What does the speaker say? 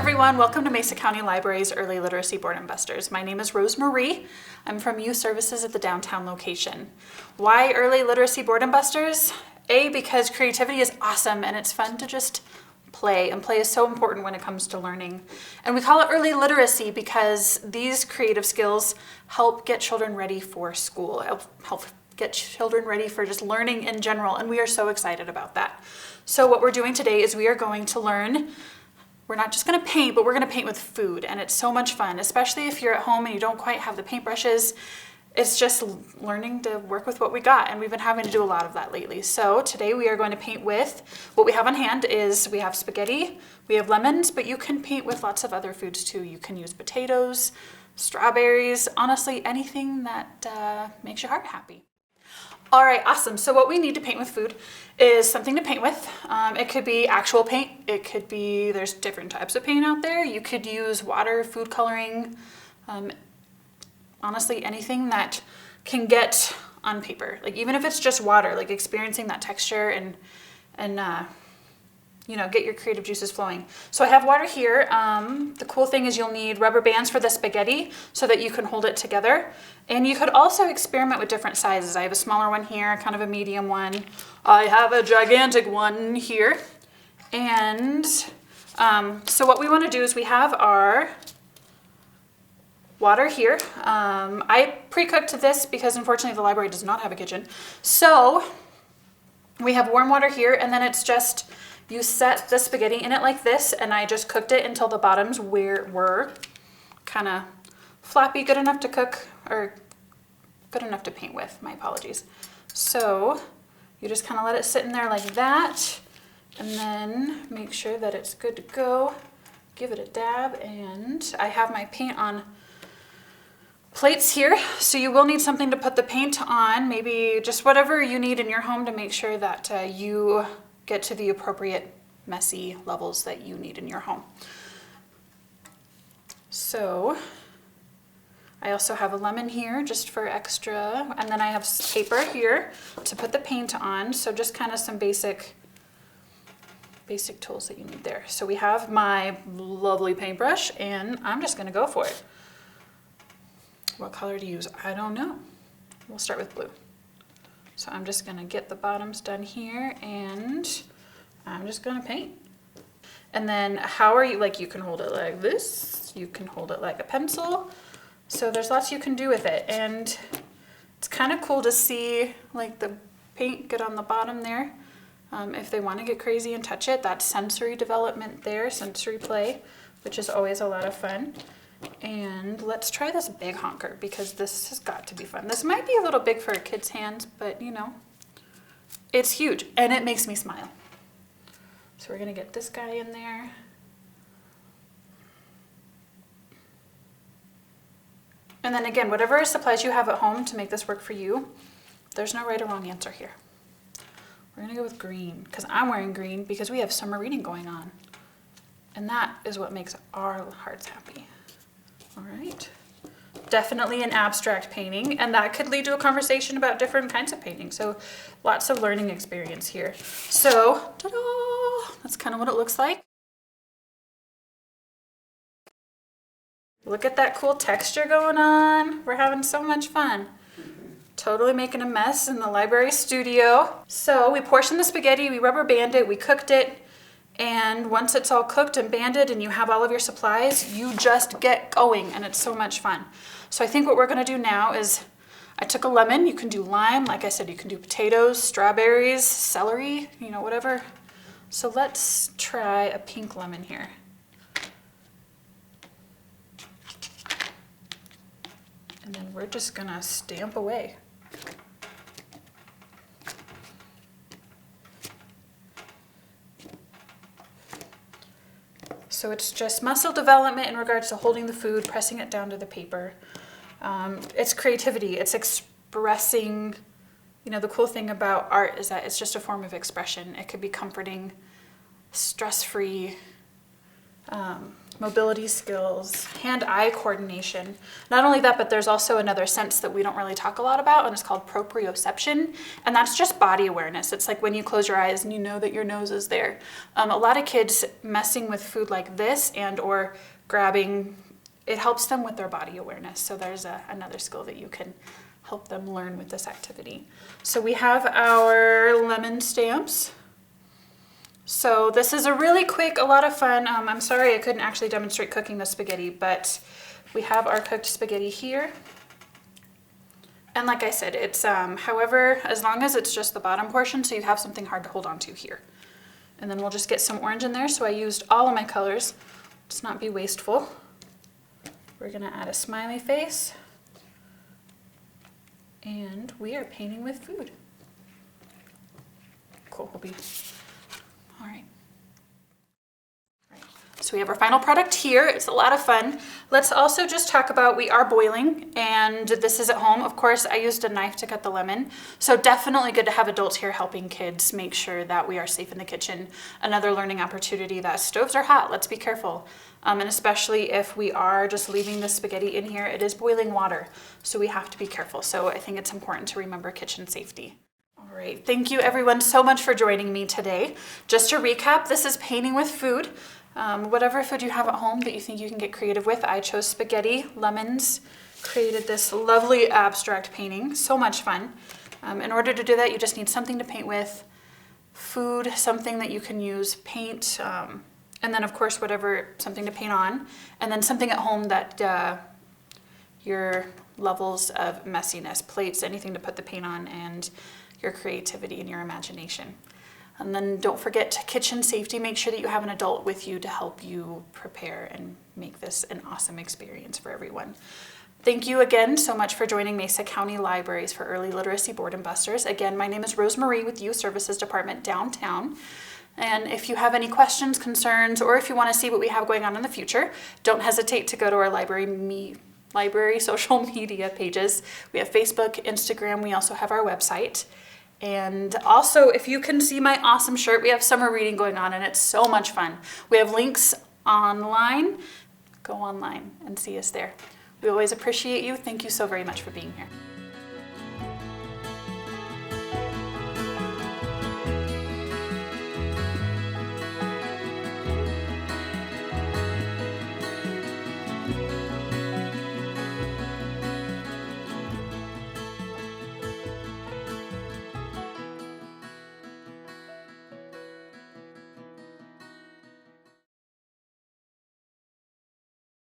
everyone, welcome to Mesa County Library's Early Literacy Boredom Busters. My name is Rose Marie. I'm from Youth Services at the downtown location. Why Early Literacy Boredom Busters? A, because creativity is awesome and it's fun to just play, and play is so important when it comes to learning. And we call it early literacy because these creative skills help get children ready for school, help get children ready for just learning in general, and we are so excited about that. So what we're doing today is we are going to learn. We're not just gonna paint, but we're gonna paint with food, and it's so much fun, especially if you're at home and you don't quite have the paintbrushes. It's just learning to work with what we got, and we've been having to do a lot of that lately. So today we are going to paint with, what we have on hand is we have spaghetti, we have lemons, but you can paint with lots of other foods too. You can use potatoes, strawberries, honestly, anything that makes your heart happy. All right, awesome. So what we need to paint with food is something to paint with. It could be actual paint. It could be, there's different types of paint out there. You could use water, food coloring, honestly, anything that can get on paper. Like even if it's just water, like experiencing that texture and you know, get your creative juices flowing. So I have water here. The cool thing is you'll need rubber bands for the spaghetti so that you can hold it together. And you could also experiment with different sizes. I have a smaller one here, kind of a medium one. I have a gigantic one here. And so what we want to do is we have our water here. I pre-cooked this because unfortunately the library does not have a kitchen. So we have warm water here, and then it's just, you set the spaghetti in it like this, and I just cooked it until the bottoms were kind of floppy, good enough to cook, or good enough to paint with, my apologies. So you just kind of let it sit in there like that, and then make sure that it's good to go. Give it a dab, and I have my paint on plates here, so you will need something to put the paint on, maybe just whatever you need in your home to make sure that you get to the appropriate messy levels that you need in your home. So I also have a lemon here just for extra, and then I have paper here to put the paint on, so just kind of some basic tools that you need there. So we have my lovely paintbrush, and I'm just gonna go for it. What color to use? I don't know. We'll start with blue. So I'm just gonna get the bottoms done here, and I'm just gonna paint. And then how are you, like you can hold it like this, you can hold it like a pencil. So there's lots you can do with it, and it's kind of cool to see like the paint get on the bottom there. If they want to get crazy and touch it, that's sensory development there, sensory play, which is always a lot of fun. And let's try this big honker because this has got to be fun. This might be a little big for a kid's hands, but you know, it's huge and it makes me smile. So we're gonna get this guy in there. And then again, whatever supplies you have at home to make this work for you, there's no right or wrong answer here. We're gonna go with green because I'm wearing green because we have summer reading going on. And that is what makes our hearts happy. All right, definitely an abstract painting, and that could lead to a conversation about different kinds of painting. So lots of learning experience here. So, ta-da! That's kind of what it looks like. Look at that cool texture going on. We're having so much fun. Totally making a mess in the library studio. So we portioned the spaghetti, we rubber banded it, we cooked it. And once it's all cooked and banded and you have all of your supplies, you just get going, and it's so much fun. So I think what we're gonna do now is, I took a lemon, you can do lime, like I said, you can do potatoes, strawberries, celery, you know, whatever. So let's try a pink lemon here. And then we're just gonna stamp away. So it's just muscle development in regards to holding the food, pressing it down to the paper. It's creativity, it's expressing, you know, the cool thing about art is that it's just a form of expression. It could be comforting, stress-free, mobility skills, hand-eye coordination. Not only that, but there's also another sense that we don't really talk a lot about, and it's called proprioception, and that's just body awareness. It's like when you close your eyes and you know that your nose is there. A lot of kids messing with food like this and or grabbing, it helps them with their body awareness. So there's another skill that you can help them learn with this activity. So we have our lemon stamps. So this is a really quick, a lot of fun. I'm sorry I couldn't actually demonstrate cooking the spaghetti, but we have our cooked spaghetti here. And like I said, it's however, as long as it's just the bottom portion, so you have something hard to hold on to here. And then we'll just get some orange in there. So I used all of my colors. Let's not be wasteful. We're gonna add a smiley face. And we are painting with food. Cool, we'll be all right. So we have our final product here. It's a lot of fun. Let's also just talk about, we are boiling, and this is at home. Of course, I used a knife to cut the lemon. So definitely good to have adults here helping kids make sure that we are safe in the kitchen. Another learning opportunity that stoves are hot. Let's be careful. And especially if we are just leaving the spaghetti in here, it is boiling water. So we have to be careful. So I think it's important to remember kitchen safety. All right, thank you everyone so much for joining me today. Just to recap, this is painting with food. Whatever food you have at home that you think you can get creative with. I chose spaghetti, lemons, created this lovely abstract painting. So much fun. In order to do that, you just need something to paint with, food, something that you can use, paint, and then of course something to paint on, and then something at home that your levels of messiness, plates, anything to put the paint on, and your creativity and your imagination. And then don't forget kitchen safety. Make sure that you have an adult with you to help you prepare and make this an awesome experience for everyone. Thank you again so much for joining Mesa County Libraries for Early Literacy Boredom Busters. Again, my name is Rose Marie with Youth Services Department downtown. And if you have any questions, concerns, or if you want to see what we have going on in the future, don't hesitate to go to our library social media pages. We have Facebook, Instagram, we also have our website. And also, if you can see my awesome shirt, we have summer reading going on and it's so much fun. We have links online. Go online and see us there. We always appreciate you. Thank you so very much for being here.